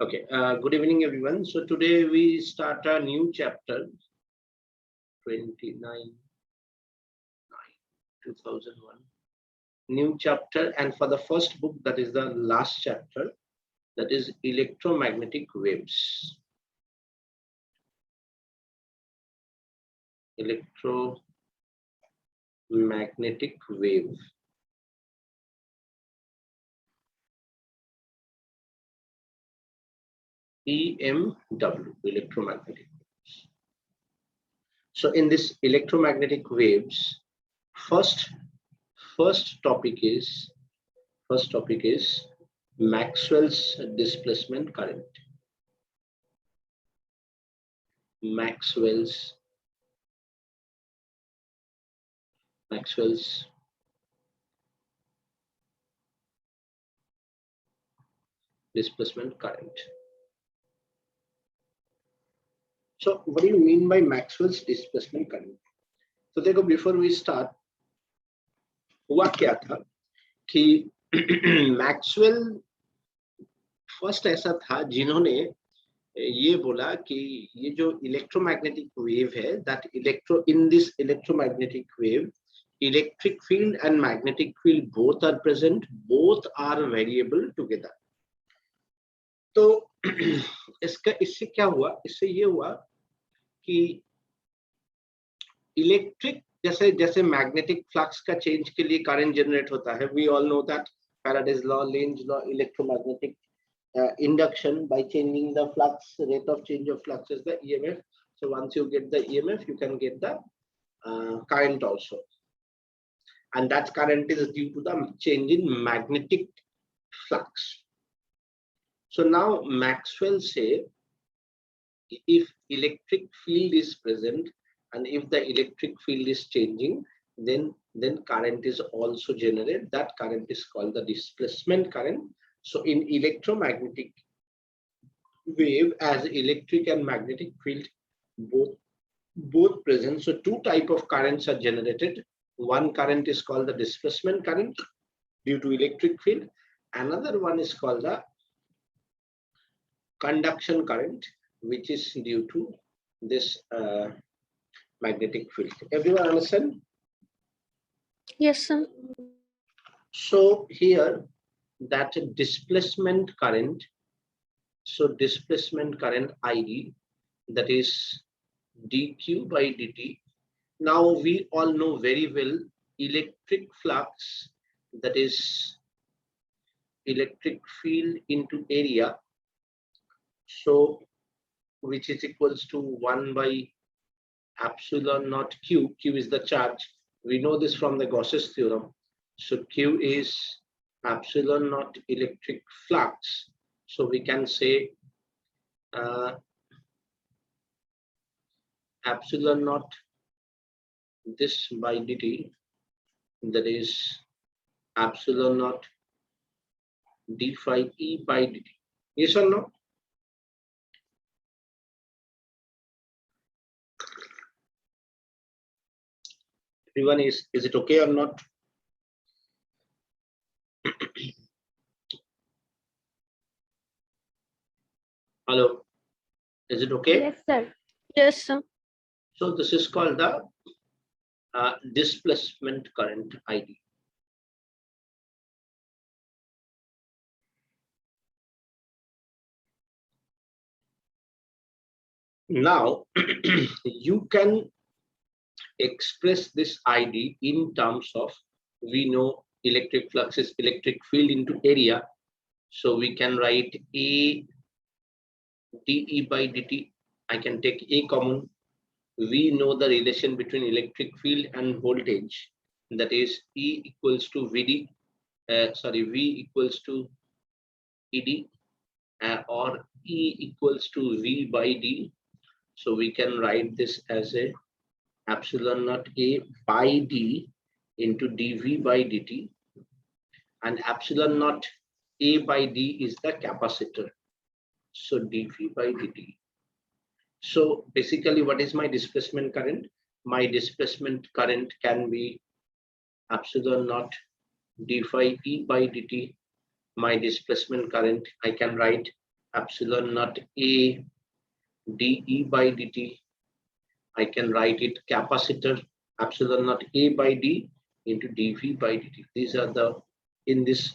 Okay, good evening, everyone. So today we start a new chapter, 29/9/2001. New chapter, and for the first book, that is the last chapter, that is electromagnetic waves. Electromagnetic wave. EMW, electromagnetic waves. So in this electromagnetic waves, first topic is Maxwell's displacement current. Maxwell's displacement current. So what do you mean by Maxwell's displacement current? तो देखो, before we start, हुआ क्या था कि Maxwell first ऐसा था जिन्होंने ये बोला कि ये जो इलेक्ट्रोमैग्नेटिक वेव है, that in this electromagnetic wave electric field and magnetic field both are present, both are variable together. तो इससे क्या हुआ? इससे ये हुआ कि इलेक्ट्रिक जैसे मैग्नेटिक फ्लक्स का चेंज के लिए करंट जनरेट होता है. We all know that Faraday's law, Lenz law, electromagnetic induction, by changing the flux, rate of change of flux is the EMF. So once you get the EMF, you can get the current also, and that current is due to the change in magnetic flux. So now Maxwell say, if electric field is present and if the electric field is changing, then current is also generated. That current is called the displacement current. So in electromagnetic wave, as electric and magnetic field both present, so two type of currents are generated. One current is called the displacement current due to electric field. Another one is called the conduction current, which is due to this magnetic field. Everyone understand? Yes, sir. So here, that displacement current, so displacement current ID, that is dq by dt. Now we all know very well electric flux, that is electric field into area, so which is equals to 1 by epsilon naught q. Q is the charge. We know this from the Gauss's theorem. So Q is epsilon naught electric flux. So we can say epsilon naught this by dt, that is epsilon naught d phi e by dt. Yes or no? Everyone, is it okay or not? Hello, is it okay? Yes, sir. Yes, sir. So this is called the displacement current ID. Now you can express this ID in terms of, we know electric flux is electric field into area, so we can write A dE by dt. I can take A common. We know the relation between electric field and voltage, that is E equals to V equals to ED, or E equals to V by D. So we can write this as a epsilon naught A by D into dV by dt, and epsilon naught A by D is the capacitor. So dV by dt. So basically, what is my displacement current? My displacement current can be epsilon naught d phi E by dt. My displacement current, I can write epsilon naught A dE by dt. I can write it capacitor epsilon naught A by D into dV by dt. These are the, in this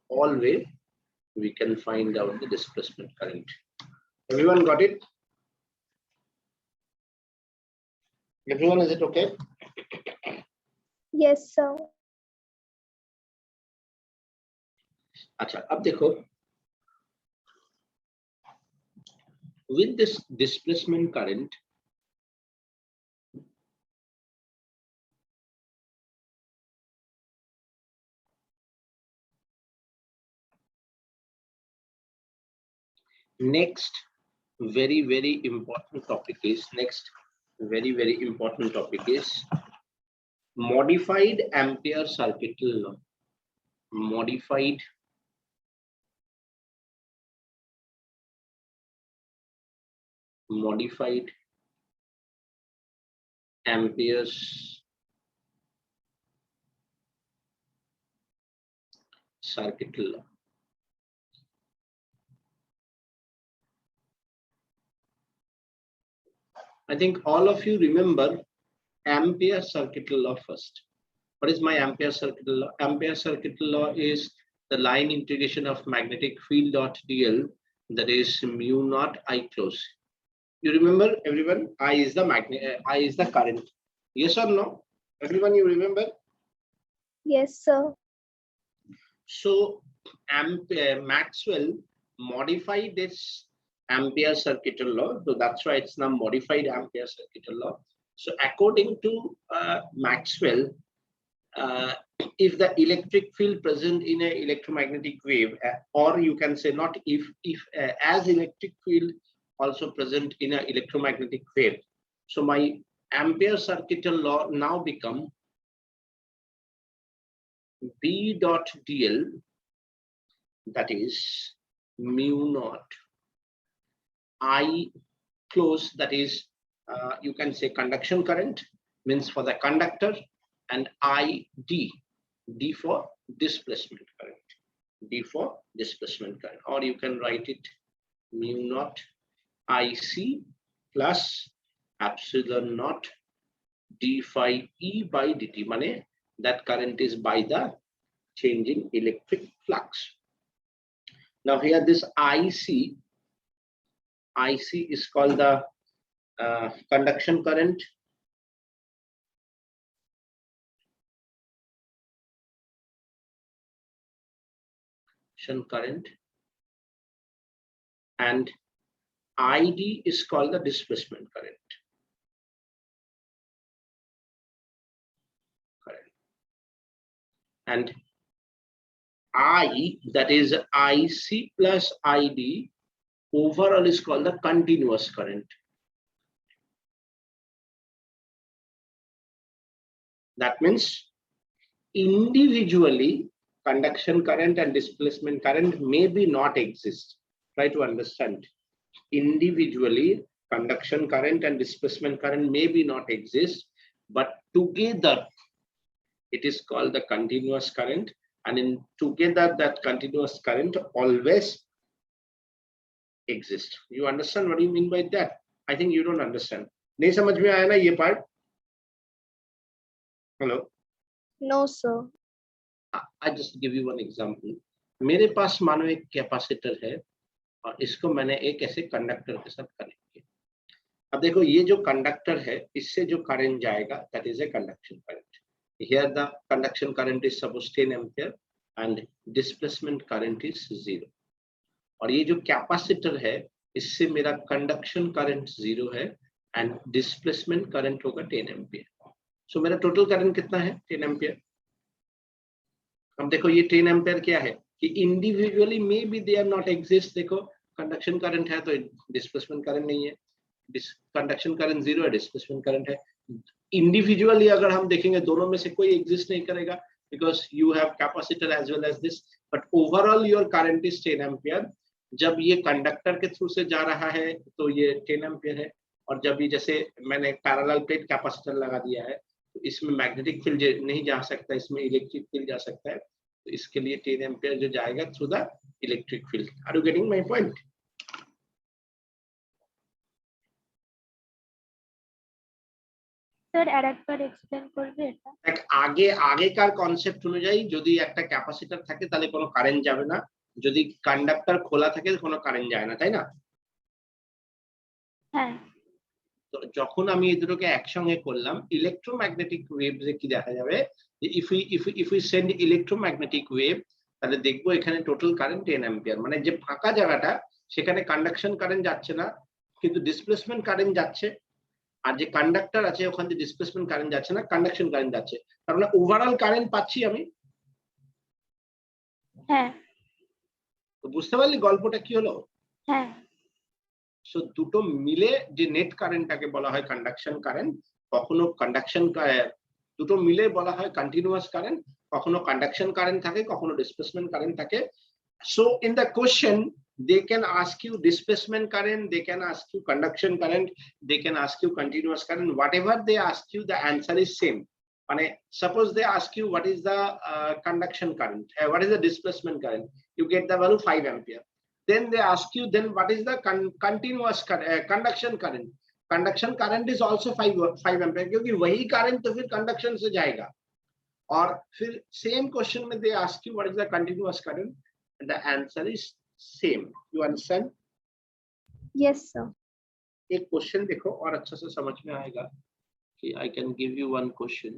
all way, we can find out the displacement current. Everyone got it? Everyone, is it okay? Yes, sir. अच्छा, अब देखो, with this displacement current, next very important topic is modified Ampere circuital law. Modified Ampere's circuital law. I think all of you remember Ampere circuital law first. What is my Ampere circuital law? Ampere circuital law is the line integration of magnetic field dot dl, that is mu naught I close. You remember, everyone? I is the current. Yes or no? Everyone, you remember? Yes, sir. So Maxwell modified this Ampere circuital law, so that's why it's now modified Ampere circuital law. So according to Maxwell, if the electric field present in an electromagnetic wave, or you can say not if as electric field also present in an electromagnetic wave, so my Ampere circuital law now become B dot dl, that is mu naught I close, that is you can say conduction current, means for the conductor, and I d for displacement current, or you can write it mu naught IC plus epsilon naught d phi E by dt, mane that current is by the changing electric flux. Now here this IC is called the conduction current, and ID is called the displacement current. And I, that is IC plus ID, overall is called the continuous current. That means individually conduction current and displacement current may be not exist. Try to understand. Individually conduction current and displacement current may be not exist, but together it is called the continuous current, and in together that continuous current always exist. You understand what you mean by that? I think you don't understand. नहीं समझ में आया ना ये part? Hello? No, sir. I just give you one example. मेरे पास मानो एक capacitor है और इसको मैंने एक ऐसे कंडक्टर के साथ कनेक्ट किया. अब देखो ये जो कंडक्टर है इससे जो करंट जाएगा that is a conduction current. Here the conduction current is suppose 10 ampere and displacement current is 0. और ये जो कैपेसिटर है इससे मेरा कंडक्शन करंट 0 है एंड डिस्प्लेसमेंट करंट होगा 10 एम्पियर. सो मेरा टोटल करंट कितना है? 10 एम्पियर. अब देखो ये 10 एम्पियर क्या है कि individually maybe they are not exist. देखो कंडक्शन करंट है तो डिस्प्लेसमेंट करंट नहीं है, कंडक्शन करंट 0 है, डिस्प्लेसमेंट करंट है. इंडिविजुअली अगर हम देखेंगे दोनों में से कोई एग्जिस्ट नहीं करेगा because you have capacitor as well as this, but overall your current is 10 ampere. जब ये कंडक्टर के थ्रू से जा रहा है तो ये 10 एम्पियर है, और जब ये जैसे मैंने पैरेलल प्लेट कैपेसिटर लगा दिया है तो इसमें मैग्नेटिक फील्ड नहीं जा सकता, इसमें इलेक्ट्रिक फील्ड जा सकता है, तो इसके लिए 10 एम्पियर जो जाएगा through the electric field. Are you getting my point? Sir আরেকবার এক্সপ্লেন করবে এটা? আগেকার কনসেপ্ট অনুযায়ী যদি একটা ক্যাপাসিটর থাকে তাহলে কোনো কারেন্ট যাবে না, যদি কন্ডাক্টর খোলা থাকে কোনো কারেন্ট যায় না, তাই না? হ্যাঁ। তো যখন আমি এই দুটোকে একসঙ্গে করলাম, ইলেকট্রোম্যাগনেটিক ওয়েভে কি দেখা যাবে, যে if we send electromagnetic wave, তাহলে দেখবো এখানে টোটাল কারেন্ট 10 অ্যাম্পিয়ার, মানে যে ফাঁকা জায়গাটা সেখানে কন্ডাকশন কারেন্ট যাচ্ছে না কিন্তু ডিসপ্লেসমেন্ট কারেন্ট যাচ্ছে, আর যে কন্ডাক্টর আছে ওখান থেকে ডিসপ্লেসমেন্ট কারেন্ট যাচ্ছে না, কন্ডাকশন কারেন্ট যাচ্ছে, তার মানে ওভারঅল কারেন্ট পাচ্ছি আমি। হ্যাঁ। তো বুঝতে পারলি গল্পটা কি হলো? হ্যাঁ। সো দুটো মিলে যে নেট কারেন্টটাকে বলা হয় কন্ডাকশন কারেন্ট, কখনো দুটো মিলে বলা হয় কন্টিনিউয়াস কারেন্ট, কখনো কন্ডাকশন কারেন্ট থাকে, কখনো ডিসপ্লেসমেন্ট কারেন্ট থাকে। So in the question they can ask you displacement current, they can ask you conduction current, they can ask you continuous current, whatever they ask you the answer is same. মানে suppose they ask you what is the conduction current, what is the displacement current, you get the value 5 ampere. Then they ask you then what is the continuous conduction current, conduction current is also 5 ampere क्योंकि वही current तो फिर conduction से जाएगा। और फिर same question में they ask you what is the continuous current, and the answer is same. You understand? Yes, sir. एक क्वेश्चन देखो और अच्छा से समझ में आएगा कि I can give you one question.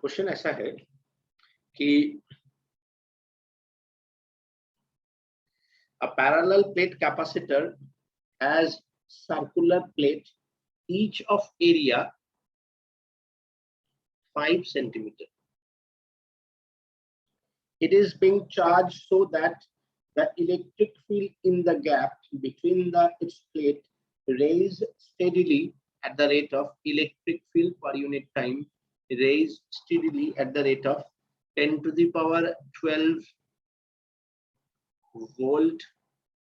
Question ऐसा है कि a parallel plate capacitor has circular plate, each of area 5 centimeter. It is being charged so that the electric field in the gap between its plate raise steadily at the rate of electric field per unit time, raise steadily at the rate of 10 to the power 12 volt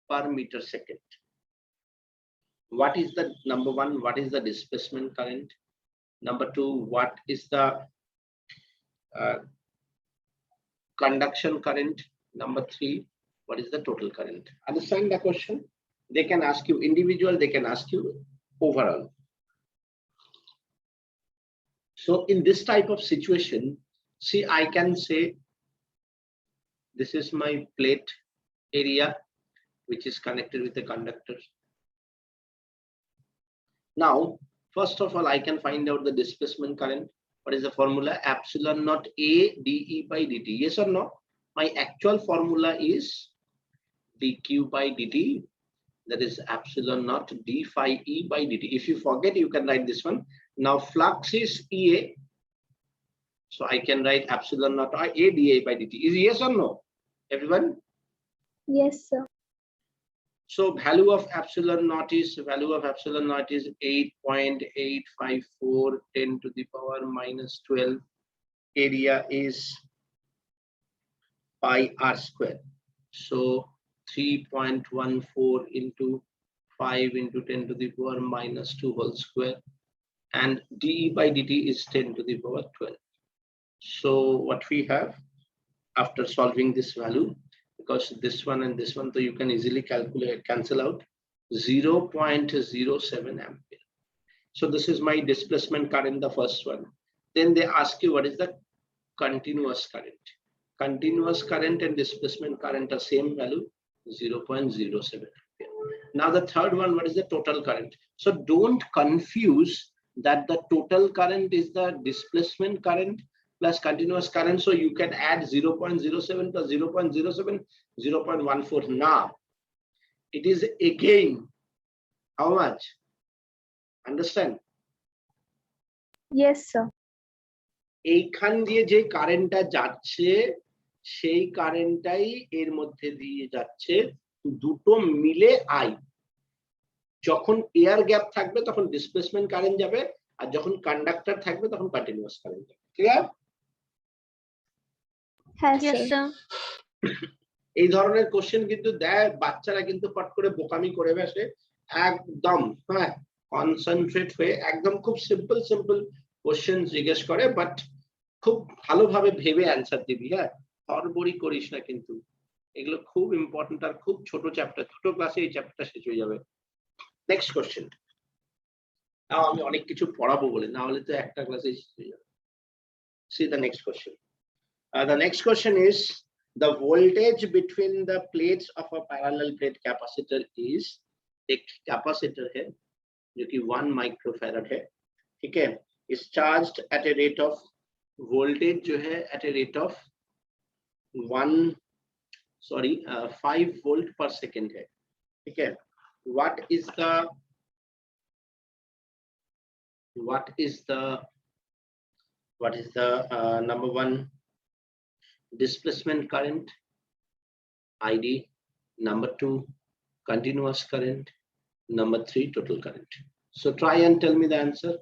per meter second. What is the number one, what is the displacement current? Number two, what is the conduction current? Number three, what is the total current? Understand the question? They can ask you individual, they can ask you overall. So in this type of situation, see, I can say this is my plate area which is connected with the conductor. Now first of all I can find out the displacement current. What is the formula? Epsilon naught A dE by dt. Yes or no? My actual formula is dq by dt, that is epsilon naught d phi E by dt. If you forget, you can write this one. Now flux is EA, so I can write epsilon naught A dA by dt. Is yes or no, everyone? Yes, sir. So value of epsilon naught is 8.854 10 to the power minus 12. Area is pi r square. So 3.14 into 5 into 10 to the power minus 2 whole square, and dE by dt is 10 to the power 12. So what we have after solving this value, because this one and this one, so you can easily cancel out, 0.07 ampere. So this is my displacement current, the first one. Then they ask you what is the continuous current. Continuous current and displacement current are same value, 0.07 ampere. Now the third one, what is the total current? So don't confuse that the total current is the displacement current plus continuous current. So you can add 0.07 plus 0.07, 0.14. Now it is again how much? Understand? Yes, sir. এইখান দিয়ে যে কারেন্টটা যাচ্ছে সেই কারেন্টটাই এর মধ্যে দিয়ে যাচ্ছে, দুটো মিলে আই। যখন এয়ার গ্যাপ থাকবে তখন ডিসপ্লেসমেন্ট কারেন্ট যাবে, আর যখন কন্ডাক্টর থাকবে তখন কন্টিনিউয়াস কারেন্ট যাবে। ক্লিয়ার? হ্যাঁ, Yes, স্যার। sir. এই ধরনের কোশ্চেন কিন্তু দেয় বাচ্চারা, কিন্তু ফট করে বোকামি করে বসে, একদম হ্যাঁ কনসেন্ট্রেট হয়ে একদম খুব সিম্পল কোশ্চেন জিজ্ঞেস করে, বাট খুব ভালোভাবে ভেবে অ্যান্সার দিবি, হ্যাঁ, হড়বড়ি করিস না কিন্তু, এগুলো খুব ইম্পর্টেন্ট আর খুব ছোট চ্যাপ্টার, ছোট ক্লাসে এই চ্যাপ্টারটা শেষ হয়ে যাবে। নেক্সট কোশ্চেন, তাও আমি অনেক কিছু পড়াবো বলে, না হলে তো একটা ক্লাসে শেষ হয়ে যাবে। See the next question. The next question is the voltage between the plates of a parallel plate capacitor is, एक कैपेसिटर है जो कि 1 माइक्रोफैरड है, ठीक है, is charged at a rate of, voltage जो है at a rate of 5 volt per second है, ठीक है। what is the number one displacement current, ID, number 2 continuous current, number 3 total current? So try and tell me the answer.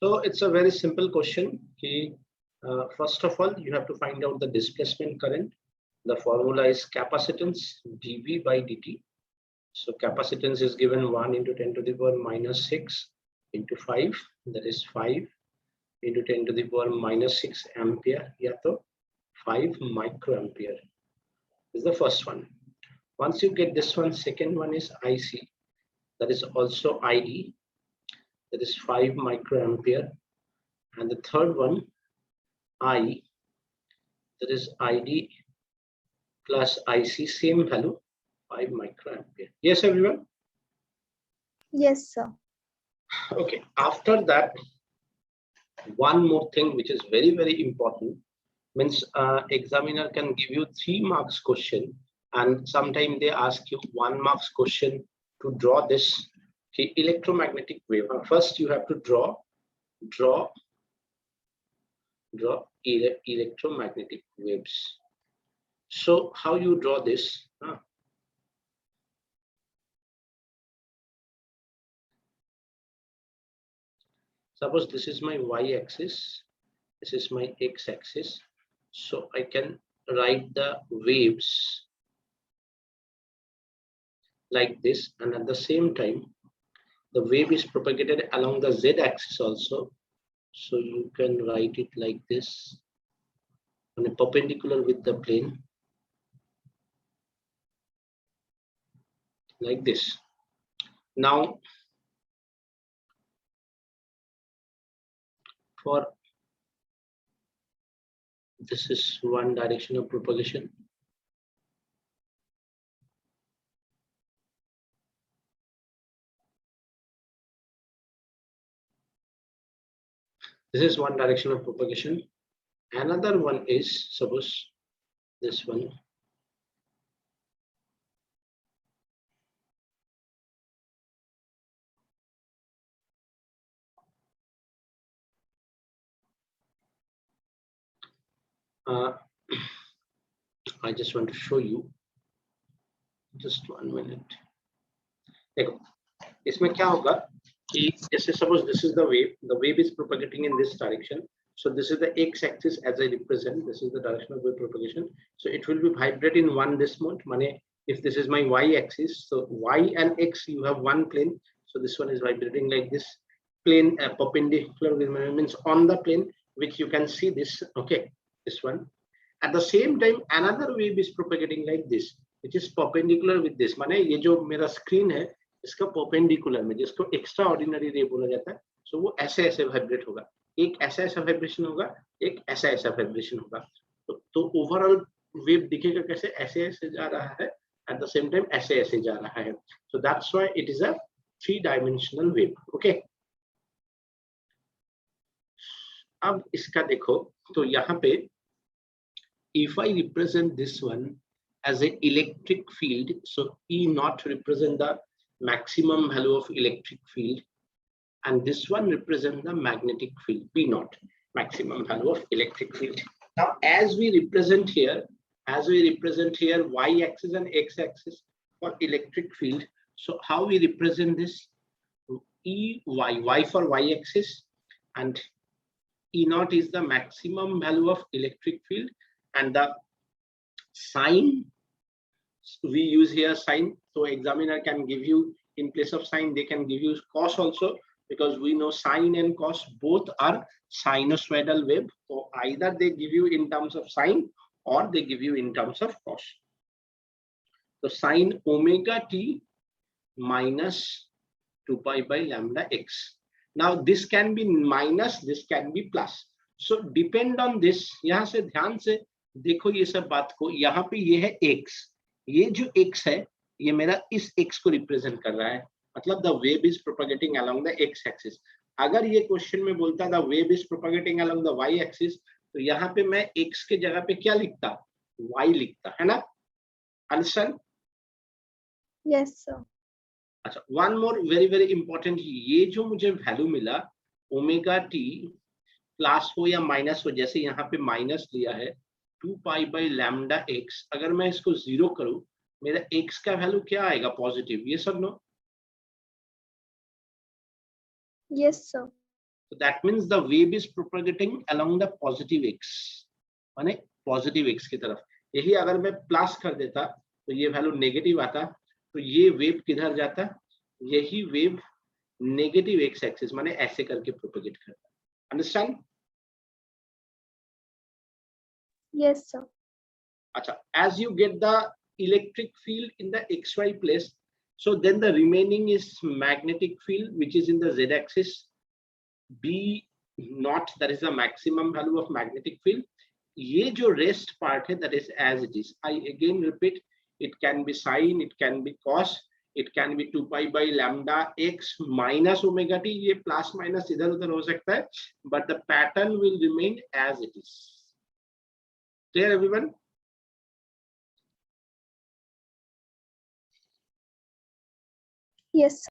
So it's a very simple question. First of all, you have to find out the displacement current. The formula is capacitance dV by dt. So capacitance is given 1 into 10 to the power minus 6 into 5, that is 5 into 10 to the power minus 6 ampere, yeah, so 5 microampere is the first one. Once you get this one, second one is IC, that is also ID, that is 5 microampere, and the third one I, that is ID plus IC, same value, 5 microampere. Yes, everyone? Yes, sir. Okay, after that, one more thing which is very, very important, means examiner can give you 3 marks question, and sometimes they ask you 1 marks question to draw this electromagnetic wave. First you have to draw electromagnetic waves. So how you draw this? Suppose this is my y-axis, this is my x-axis, so I can write the waves like this, and at the same time the wave is propagated along the z-axis also, so you can write it like this, on a perpendicular with the plane, like this. Now for this is one direction of propagation, this is one direction of propagation. Another one is, suppose this one, I just want to show you, just 1 minute. देखो इसमें क्या होगा कि जैसे suppose this is the wave is propagating in this direction, so this is the x-axis as I represent, this is the direction of wave propagation, so it will be vibrate in one this mode, mane if this is my y-axis, so y and x you have one plane, so this one is vibrating like this, plane perpendicular means on the plane which you can see this, okay, this one. At the same time another wave is propagating like this, which is perpendicular with this, माने ये जो मेरा screen है इसका perpendicular में, जिसको extra ordinary रे बोला जाता है, सो वो ऐसे ऐसे वाइब्रेट होगा, एक ऐसा वाइब्रेशन होगा, एक ऐसा वाइब्रेशन होगा, तो ओवरऑल वेव दिखेगा कैसे, ऐसे जा रहा है, एट द सेम टाइम ऐसे जा रहा है, so that's why it is a 3-dimensional wave. Okay, अब इसका देखो, तो यहाँ पे if I represent this one as an electric field, so E naught represent the maximum value of electric field, and this one represent the magnetic field, P naught, maximum value of electric field. Now as we represent here y-axis and x-axis for electric field, so how we represent this? y for y-axis, and E naught is the maximum value of electric field, and the sign we use here sine, so examiner can give you in place of sine, they can give you cos also, because we know sine and cos both are sinusoidal wave. So either they give you in terms of sine or they give you in terms of cos. So sine omega t minus 2 pi by lambda x. Now this can be minus, this can be plus. So depend on this. यहाँ से ध्यान से देखो ये सब बात को, यहाँ पे ये है x, ये जो x है ये मेरा इस x को रिप्रेजेंट कर रहा है, मतलब the wave is propagating along the x axis. अगर ये क्वेश्चन में बोलता the wave is propagating along the y axis, तो यहाँ पे मैं x के जगह पे क्या लिखता, y लिखता, है ना? अंडरस्टैंड? Yes, sir. अच्छा, one more very very important, ये जो मुझे वैल्यू मिला ओमेगा टी प्लस हो या माइनस हो, जैसे यहाँ पे माइनस लिया है 2 पाई बाई लैम्डा एक्स, अगर मैं इसको जीरो करूं मेरा x का वैल्यू क्या आएगा, पॉजिटिव, ये सब no? Yes, sir. So that means the wave is propagating along the positive x, माने पॉजिटिव x की तरफ। यही अगर मैं प्लस कर देता तो ये वैल्यू नेगेटिव आता, तो ये वेव किधर जाता, यही वेव नेगेटिव x एक्सिस माने ऐसे करके प्रोपगेट करता। अंडरस्टैंड? Yes, sir. अच्छा, as you get the electric field in the xy place, so then the remaining is magnetic field which is in the z axis, b naught, that is the maximum value of magnetic field. ये जो rest part है, that is as it is. I again repeat, it can be sine, it can be cos, it can be 2 pi by lambda x minus omega t, ये plus minus इधर उधर हो सकता है, but the pattern will remain as it is. Clear everyone? Yes, sir.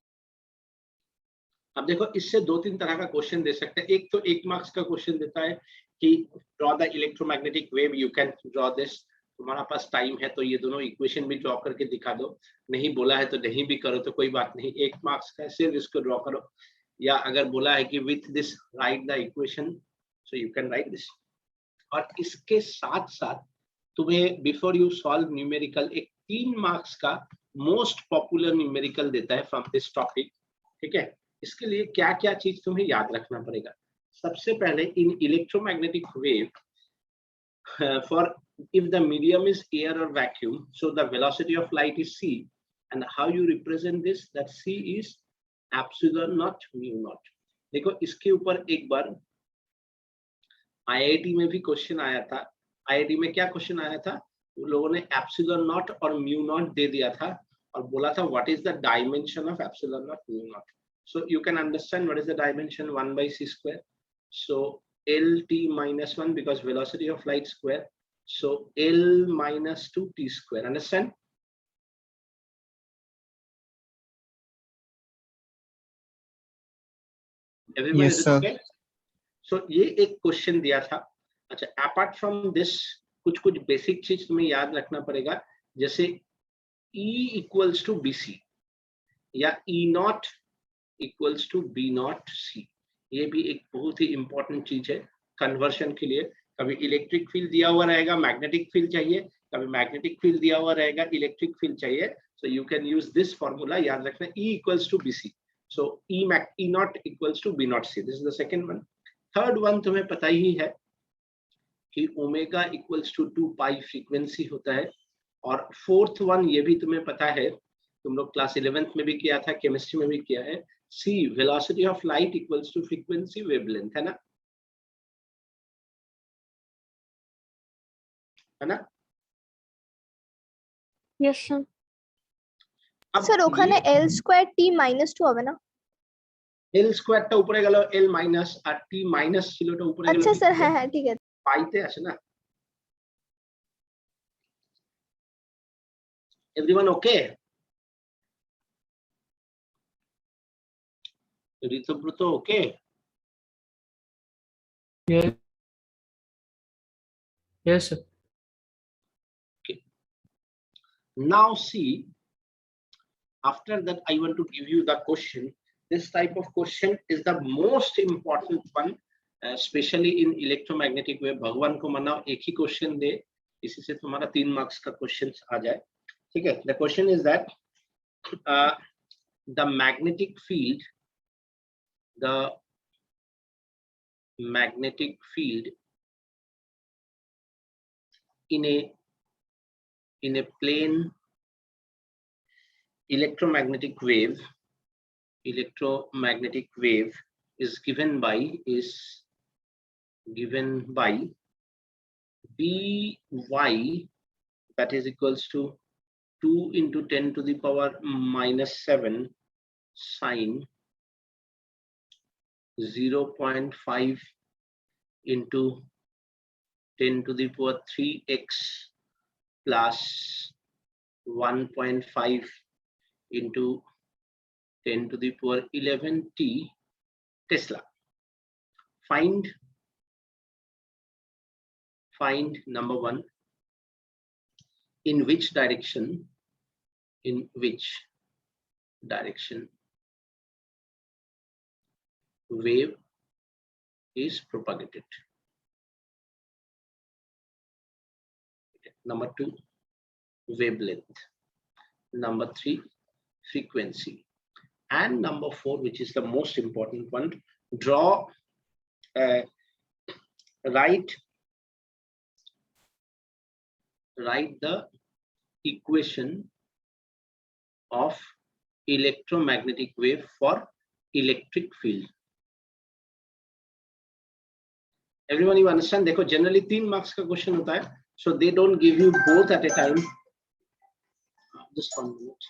अब देखो इससे दो तीन तरह का क्वेश्चन दे सकते हैं। एक तो 1 मार्क्स का क्वेश्चन देता है कि draw the electromagnetic wave, you can draw this, तुम्हारा पास टाइम है तो ये दोनों इक्वेशन भी ड्रॉ करके दिखा दो, नहीं बोला है तो नहीं भी करो तो कोई बात नहीं, 1 मार्क्स का सिर्फ इसको ड्रॉ करो। या अगर बोला है कि with this right the equation, so you can write this. और इसके साथ साथ तुम्हें बिफोर यू सॉल्व न्यूमेरिकल एक 3 मार्क्स का मोस्ट पॉपुलर न्यूमेरिकल देता है फ्रॉम दिस टॉपिक, ठीक है? इसके लिए क्या क्या चीज तुम्हें याद रखना पड़ेगा। सबसे पहले इन electromagnetic wave, for if the medium is air or vacuum, so the velocity of light is c, and how you represent this, that c is epsilon naught mu naught। देखो इसके ऊपर एक बार IIT में भी क्वेश्चन आया था। IIT में क्या क्वेश्चन आया था, उन लोगों ने एप्सिलॉन नॉट और म्यू नॉट दे दिया था और बोला था what is the dimension of epsilon not mu naught. So you can understand what is the dimension, 1 by c square. So LT minus 1 because velocity of light square. So L minus 2 t square. Understand? Everybody Yes, is sir. okay? So ये एक question दिया था। अच्छा, apart from this कुछ कुछ basic चीज तुम्हें याद रखना पड़ेगा, जैसे E equals to B C या E not equals to B not C, ये भी एक बहुत ही इंपॉर्टेंट चीज है कन्वर्शन के लिए। कभी इलेक्ट्रिक फील्ड दिया हुआ रहेगा, मैग्नेटिक फील्ड चाहिए, कभी मैग्नेटिक फील्ड दिया हुआ रहेगा, इलेक्ट्रिक फील्ड चाहिए, so you can use this formula, याद रखना E equals to B C, so E not equals to B not C, this is the second one. Third one तुम्हें पता ही है कि omega equals to 2 pi frequency होता है। और फोर्थ वन ये भी तुम्हें पता है, तुम लोग क्लास 11th में भी किया था, केमिस्ट्री में भी किया है, C velocity of light equals to frequency wavelength, है ना? है ना? Yes, sir. अब Sir, ওখানে L square T minus 2 হবে না? L square টা উপরে গেল, L minus আর T minus ছিল টা উপরে গেল। আচ্ছা স্যার, হ্যাঁ হ্যাঁ ঠিক আছে। পাইতে আসে না? Everyone okay? Ritabrata okay? Yes. Yes, sir. Now see, after that I want to give you the question. This type of question is the most important one, especially in electromagnetic wave। भगवान को मनाओ एक ही क्वेश्चन दे, इसी से तुम्हारा 3 marks का question आ जाए। Okay, the question is that the magnetic field in a plane electromagnetic wave is given by By, that is equals to 2 into 10 to the power minus 7 sine 0.5 into 10 to the power 3x plus 1.5 into 10 to the power 11t Tesla. Find number one, in which direction wave is propagated. Number two, wavelength. Number three, frequency. And number four, which is the most important one, write the equation of electromagnetic wave for electric field. Everyone, you understand? देखो, generally 3 marks का question होता है, so they don't give you both at a time. Just 1 minute.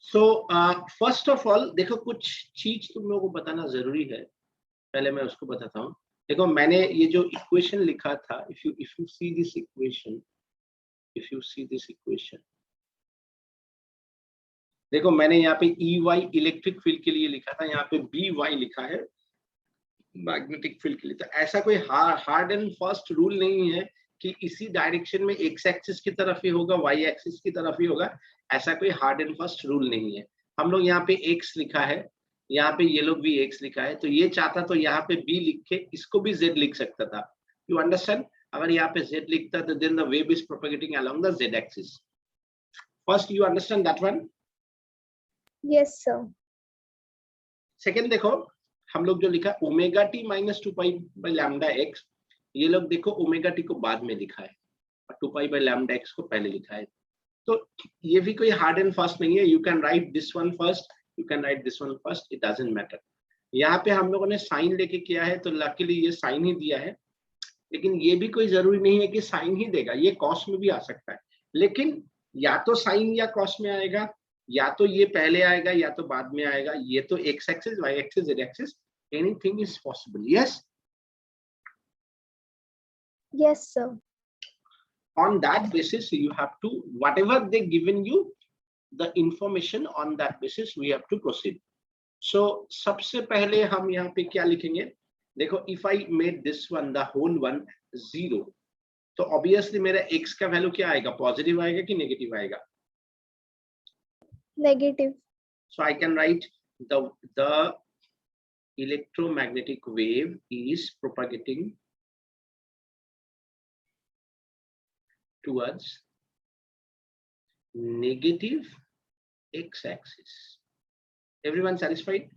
So first of all, देखो कुछ चीज तुम लोगों को बताना जरूरी है, पहले मैं उसको बताता हूँ. देखो मैंने ये जो इक्वेशन लिखा था, if you see this equation, देखो मैंने यहाँ पे EY इलेक्ट्रिक फील्ड के लिए लिखा था, यहाँ पे BY लिखा है मैग्नेटिक फील्ड के लिए. तो ऐसा कोई हार्ड एंड फास्ट रूल नहीं है कि इसी डायरेक्शन में एक्स एक्सिस की तरफ ही होगा, वाई एक्सिस की तरफ ही होगा. ऐसा कोई हार्ड एंड फास्ट रूल नहीं है. हम लोग यहाँ पे एक्स लिखा है, यहाँ पे ये लोग भी एक्स लिखा है, तो ये चाहता तो यहाँ पे बी लिख के इसको भी जेड लिख सकता था. You understand? अगर यहाँ पे जेड लिखता तो then the wave is propagating along the Z axis. First you understand that one? Yes sir. Second देखो, हम लोग जो लिखा omega T minus 2 pi by lambda X, ये लोग देखो ओमेगा टी को बाद में लिखा है और 2 पाई बाई लैम्डा एक्स को पहले लिखा है. तो ये भी कोई हार्ड एंड फास्ट नहीं है. You can write this one first, you can write this one first, it doesn't matter. यहाँ पे हम लोगों ने साइन लेके किया है, तो लकीली ये साइन ही दिया है, लेकिन ये भी कोई जरूरी नहीं है कि साइन ही देगा, ये कॉस में भी आ सकता है. लेकिन या तो साइन या कॉस में आएगा, या तो ये पहले आएगा या तो बाद में आएगा. ये तो X axis, Y axis, Z axis, anything is possible. Yes? Yes sir. On that basis you have to, whatever they given you the information, on that basis we have to proceed. So सबसे पहले हम यहाँ पे क्या लिखेंगे? देखो, if I made this one the whole one 0, तो obviously मेरा x का वैल्यू क्या आएगा? पॉजिटिव आएगा कि नेगेटिव आएगा? Negative. So I can write the electromagnetic wave is propagating towards negative x-axis. Everyone satisfied?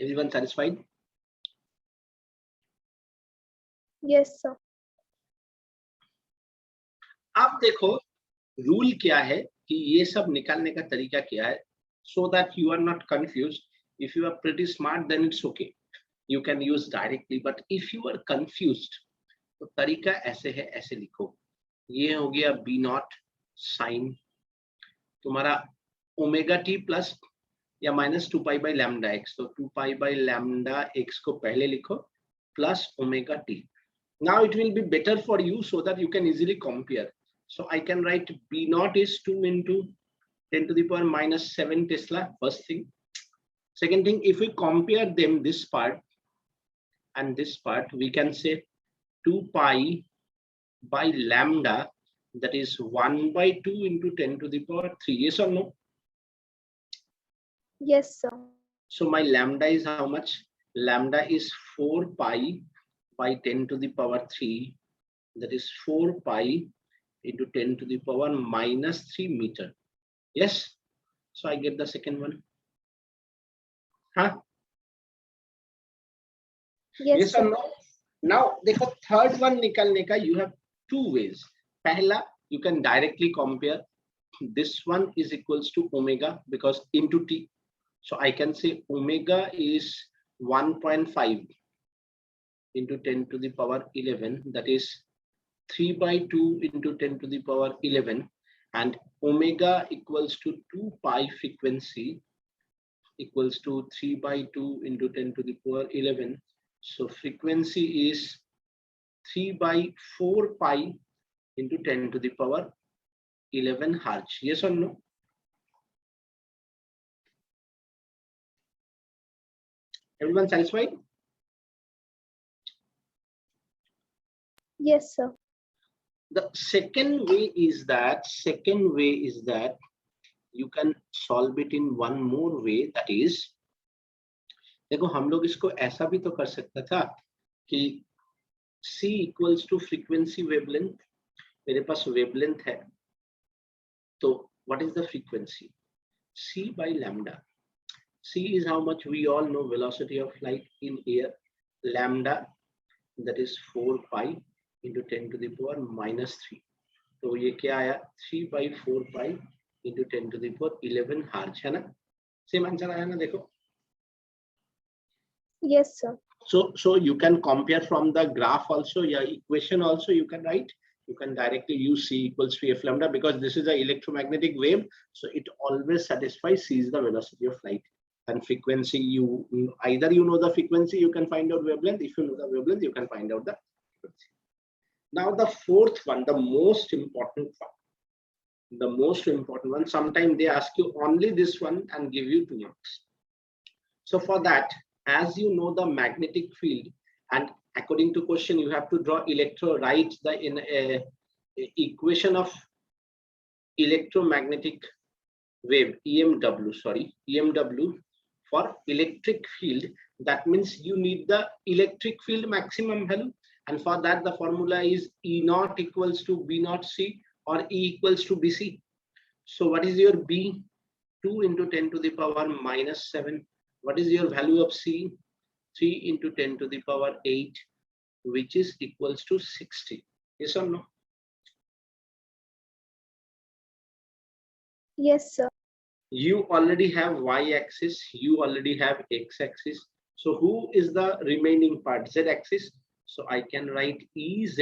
Everyone satisfied? Yes sir. अब देखो रूल क्या है कि ये सब निकालने का तरीका क्या है, so that you are not confused. If you are pretty smart then it's okay, you can use directly, but if you are confused तो तरीका ऐसे है, ऐसे लिखो. ये हो गया बी नॉट साइन तुम्हारा ओमेगा टी प्लस या minus 2 pi by lambda x, तो 2 पाई बाई लैम्डा एक्स को पहले लिखो plus omega T. Now it will be better for you so that you can easily compare. So I can write B naught is 2 into 10 to the power minus 7 Tesla, first thing. Second thing, if we compare them, this part and this part, we can say 2 pi by lambda, that is 1 by 2 into 10 to the power 3. Yes or no? Yes sir. So my lambda is how much? lambda is 4 pi by 10 to the power 3. That is 4 pi into 10 to the power minus 3 meter. Yes. So I get the second one. Huh? Yes, or sir. no? Now देखो third one निकालने का you have two ways. पहला you can directly compare. This one is equals to omega because into t. So I can say omega is 1.5 into 10 to the power 11. That is 3 by 2 into 10 to the power 11. And omega equals to 2 pi frequency equals to 3 by 2 into 10 to the power 11. So frequency is 3 by 4 pi into 10 to the power 11 hertz. Yes or no? Everyone satisfied? Yes, sir. The second way is that you can solve it in one more way. That is, देखो हम लोग इसको ऐसा भी तो कर सकता था कि C equals to frequency wavelength. मेरे पास wavelength है, तो what is the frequency? C by lambda. C is how much we all know velocity of light in air. Lambda, that is 4 pi into 10 to the power minus 3. तो ये क्या आया? 3 by 4 pi into 10 to the power 11 hertz है ना? Same answer आया ना? देखो. Yes, sir. So you can compare from the graph also, yeah, equation also you can write. You can directly use C equals to F lambda because this is an electromagnetic wave. So it always satisfies C is the velocity of light. And frequency, either you know the frequency, you can find out wavelength. If you know the wavelength, you can find out the frequency. Now the fourth one, the most important one, sometimes they ask you only this one and give you 2 marks. So for that, as you know the magnetic field, and according to question, you have to draw write the equation of electromagnetic wave, EMW for electric field. That means you need the electric field maximum value, and for that the formula is E naught equals to B naught C or E equals to BC. So what is your B? 2 into 10 to the power minus 7. What is your value of C? 3 into 10 to the power 8, which is equals to 60. Yes or no? Yes, sir. You already have y-axis, you already have x-axis. So who is the remaining part? Z-axis. So I can write EZ,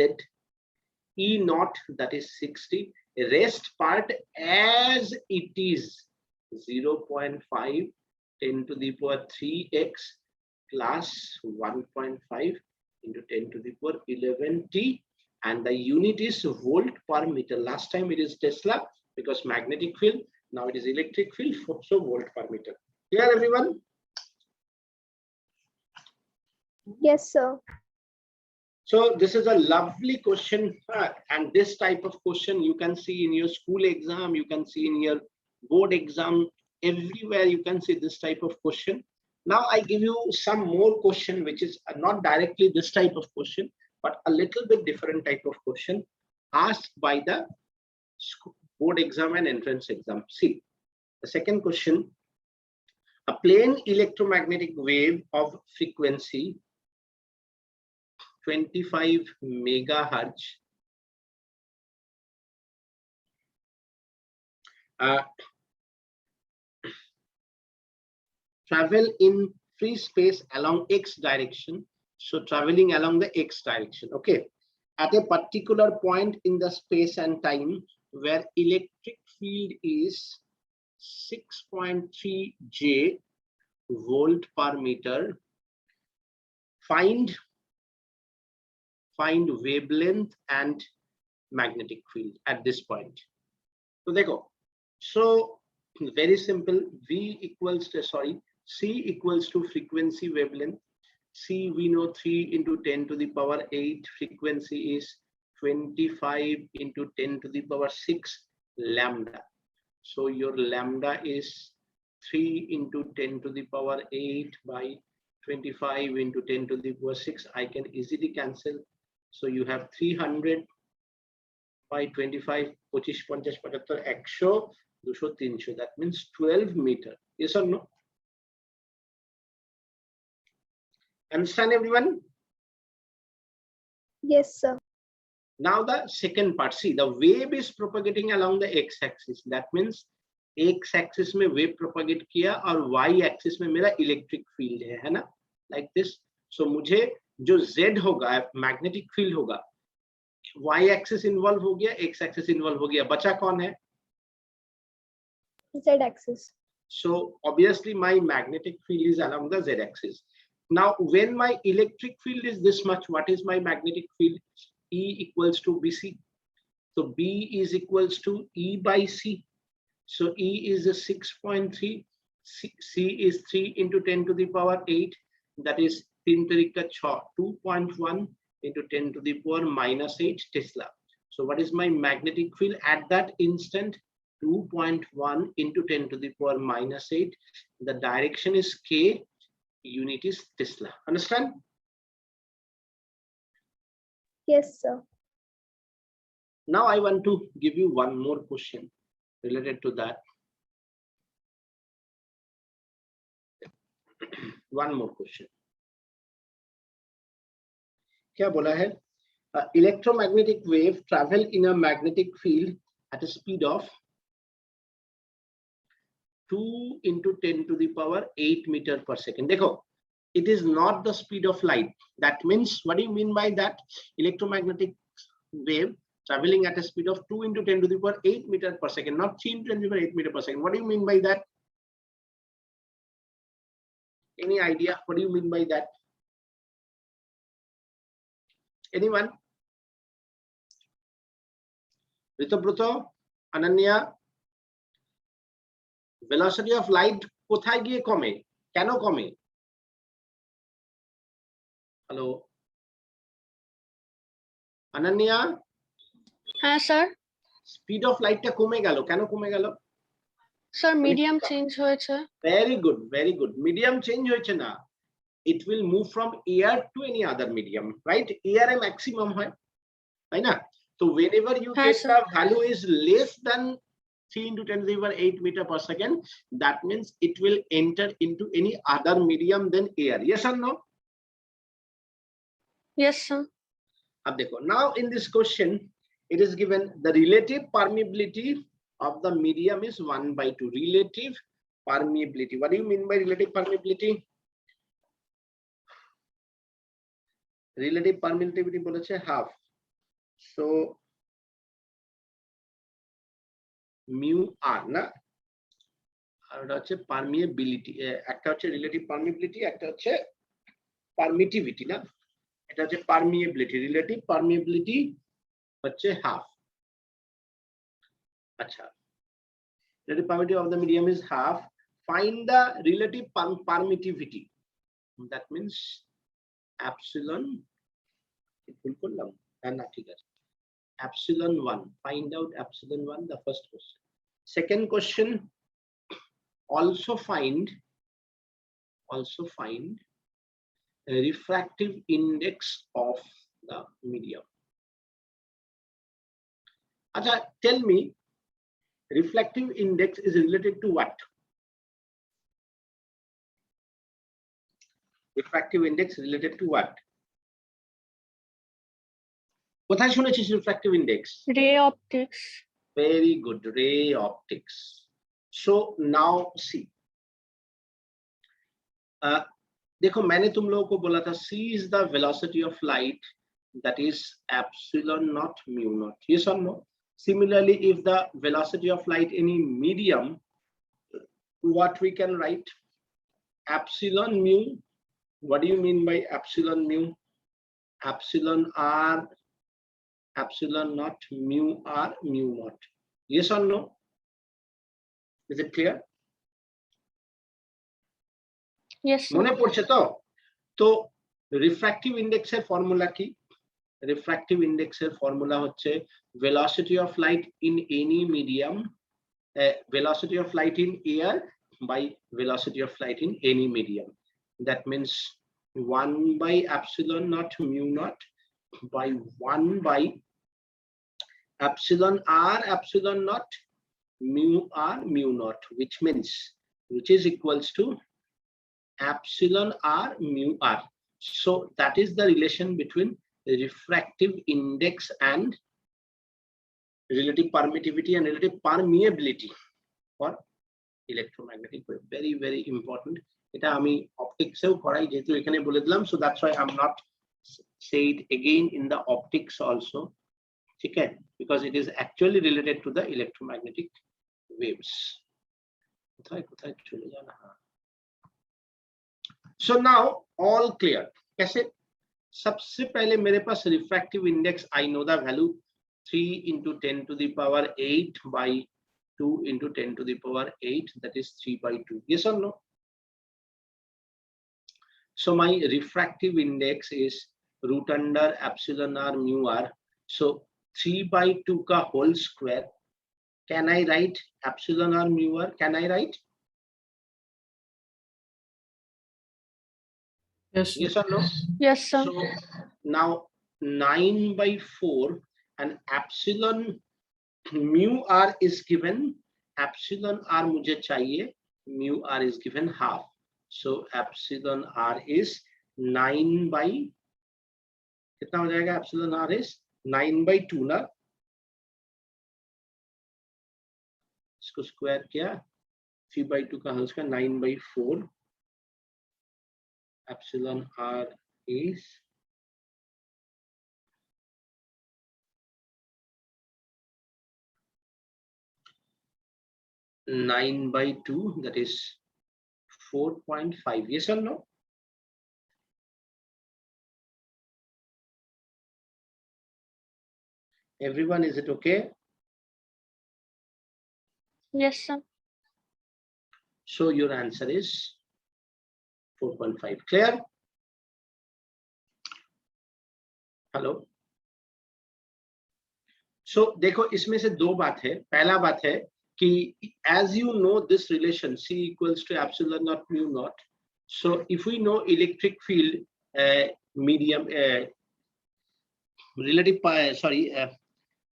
E naught, that is 60. Rest part as it is 0.5 10 to the power 3x plus 1.5 into 10 to the power 11 t, and the unit is volt per meter. Last time it is Tesla because magnetic field, now it is electric field, so volt per meter. Clear everyone? Yes, sir. So this is a lovely question, and this type of question you can see in your school exam, you can see in your board exam, everywhere you can see this type of question. Now I give you some more question which is not directly this type of question, but a little bit different type of question asked by the board exam and entrance exam. See, the second question, a plane electromagnetic wave of frequency 25 megahertz travel in free space along x direction. So traveling along the x direction, okay, at a particular point in the space and time where electric field is 6.3 J volt per meter, find wavelength and magnetic field at this point. So there go. So very simple. C equals to frequency wavelength. C we know 3 into 10 to the power 8. Frequency is 25 into 10 to the power 6 lambda. So your lambda is 3 into 10 to the power 8 by 25 into 10 to the power 6. I can easily cancel. So you have 300 by 25, 25, 50, 75, 100, 200, 300. That means 12 meter. Yes or no? Understand everyone? Yes, sir. Now the second part. See, the wave is propagating along the x-axis. That means x-axis में wave propagate किया और y-axis में मेरा electric field है ना? Like this. So मुझे जो z होगा magnetic field होगा, y-axis involve हो गया, x-axis involve हो गया, बचा कौन है? Z axis. So obviously my magnetic field is along the z-axis. Now when my electric field is this much, what is my magnetic field? E equals to BC. So B is equals to E by C. So E is a 6.3, C is 3 into 10 to the power 8. That is 2.1 into 10 to the power minus 8 Tesla. So what is my magnetic field at that instant? 2.1 into 10 to the power minus 8. The direction is K, unit is Tesla. Understand? Yes, sir. Now I want to give you one more question related to that. One more question. क्या बोला है? Electromagnetic wave travel in a magnetic field at a speed of 2 into 10 to the power 8 meter per second. देखो, it is not the speed of light. That means, what do you mean by that? Electromagnetic wave traveling at a speed of 2 into 10 to the power 8 meter per second, not 3 into 10 to the power 8 meter per second. What do you mean by that? Any idea? What do you mean by that? Anyone? Ritobruto, Ananya, velocity of light কোথায় গিয়ে কমে? কেন কমে? Hello, Ananya? হ্যাঁ sir. Speed of light টা কমে গেল, কেন কমে গেল? স্যার মিডিয়াম চেঞ্জ হয়েছে। Very good, very good. Medium change হয়েছে না, it will move from air to any other medium, right? Air A maximum হয়, তাই না? So whenever you হ্যাঁ get sir. the value is less than 3 into 10 to the power 8 meter per second, that means it will enter into any other medium than air. Yes or no? Yes sir. अब देखो, now in this question it is given the relative permeability of the medium is 1 by 2. Relative permeability. What do you mean by relative permeability? Relative permeability বলেছে half. So mu r না, আর ওটা হচ্ছে permeability, একটা হচ্ছে relative permeability, একটা হচ্ছে permittivity না, এটা হচ্ছে permeability. Relative permeability হচ্ছে half. আচ্ছা, relative permeability of the medium is half. Find the relative permittivity. That means epsilon, ভুল করলাম না, ঠিক আছে, epsilon 1. Find out epsilon 1, the first question. Second question, also find a refractive index of the medium. Acha, tell me, reflective index is related to what? Refractive index related to what? কোথায় শুনেছিস refractive index? Ray optics. Very good, ray optics. So now see, देखो मैंने तुम लोगों को बोला था c is the velocity of light, that is epsilon naught mu naught. Yes or no? Similarly, if the velocity of light in a medium, what we can write? Epsilon mu. What do you mean by epsilon mu? Epsilon r, epsilon naught, mu r, mu naught. Yes or no? Is it clear? Yes sir. মনে পড়ছে তো? তো refractive index এর formula কি? Refractive index এর formula হচ্ছে velocity of light in any medium, velocity of light in air by velocity of light in any medium. that means 1 by epsilon naught mu naught by 1 by epsilon naught mu naught, which is equals to epsilon r mu r. So that is the relation between the refractive index and relative permittivity and relative permeability for electromagnetic wave. Very, very important. এটা আমি optics এও করাই যেহেতু এখানে বলে দিলাম, so that's why I'm not say it again in the optics also. ঠিক আছে, because it is actually related to the electromagnetic waves. কোথায় চলে যান? So now all clear. कैसे? सबसे पहले मेरे पास refractive index, I know the value 3 into 10 to the power 8 by 2 into 10 to the power 8, that is 3 by 2. Yes or no? So my refractive index is root under epsilon r mu r. So 3 by 2 ka whole square. Can I write epsilon r mu r? Can I write? Yes. Yes or no? Yes, sir. So now 9 by 4 and epsilon mu r is given. Epsilon r mujhe chahiye. Mu r is given half. So epsilon r is 9 by कितना हो जाएगा? Epsilon r is 9 by 2 ना, इसको square किया 3 by 2 का whole square 9 by 4. Epsilon r is 9 by 2, that is 4.5. Yes or no? Everyone, is it okay? Yes, sir. So your answer is 4.5. Clear? Hello? So देखो, इसमें से दो बात है. पहला बात है कि as you know this relation C equals to epsilon naught mu naught. So if we know electric field medium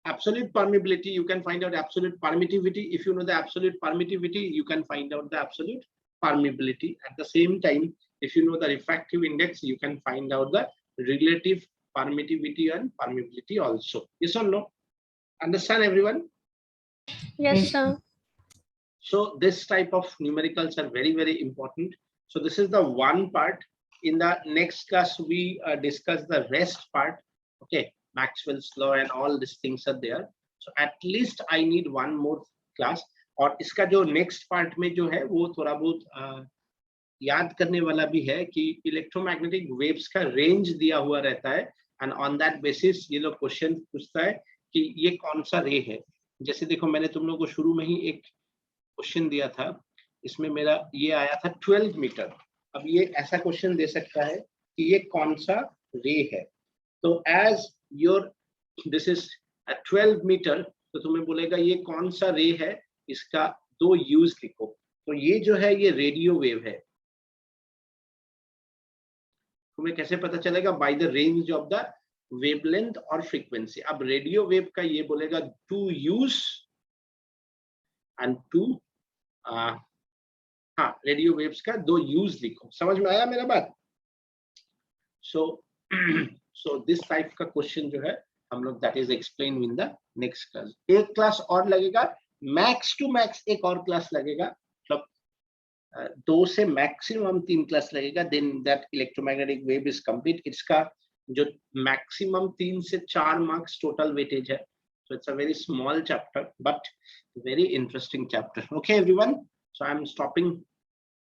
absolute permeability, you can find out absolute permittivity. If you know the absolute permittivity, you can find out the absolute permeability. At the same time, if you know the refractive index, you can find out the relative permittivity and permeability also. Yes or no? Understand, everyone? Yes, sir. So this type of numericals are very, very important. So this is the one part. In the next class, we discuss the rest part. Okay, Maxwell's law and all these things are there. So at least I need one more class. और इसका जो next part में जो है वो थोड़ा बहुत याद करने वाला भी है कि electromagnetic waves का range दिया हुआ रहता है, and on that basis ये लोग क्वेश्चन पूछता है कि ये कौन सा रे है. जैसे देखो, मैंने तुम लोगों को शुरू में ही एक क्वेश्चन दिया था, इसमें मेरा ये आया था 12 मीटर. अब ये ऐसा क्वेश्चन दे सकता है कि ये कौन सा रे है. तो as your this is at 12 metre, तो तुम्हें बोलेगा ये कौन सा रे है, इसका दो यूज लिखो. तो ये जो है ये रेडियो वेव है. तुम्हें कैसे पता चलेगा? By the range of the wavelength और फ्रीक्वेंसी. अब रेडियो वेव का ये बोलेगा टू यूज एंड टू हाँ, रेडियो वेव्स का दो यूज लिखो. समझ में आया मेरा बात? सो दिस टाइप का क्वेश्चन जो है हम लोग that is explain in the next class. एक क्लास और लगेगा, मैक्स टू मैक्स एक और क्लास लगेगा, मतलब 2 से मैक्सिमम 3 क्लास लगेगा. Then that electromagnetic wave is complete. इसका जो मैक्सिमम 3 से 4 मार्क्स टोटल वेटेज है. So it's a very small chapter, but very interesting chapter. Okay, everyone. So I'm stopping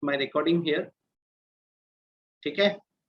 my recording here. ठीक है?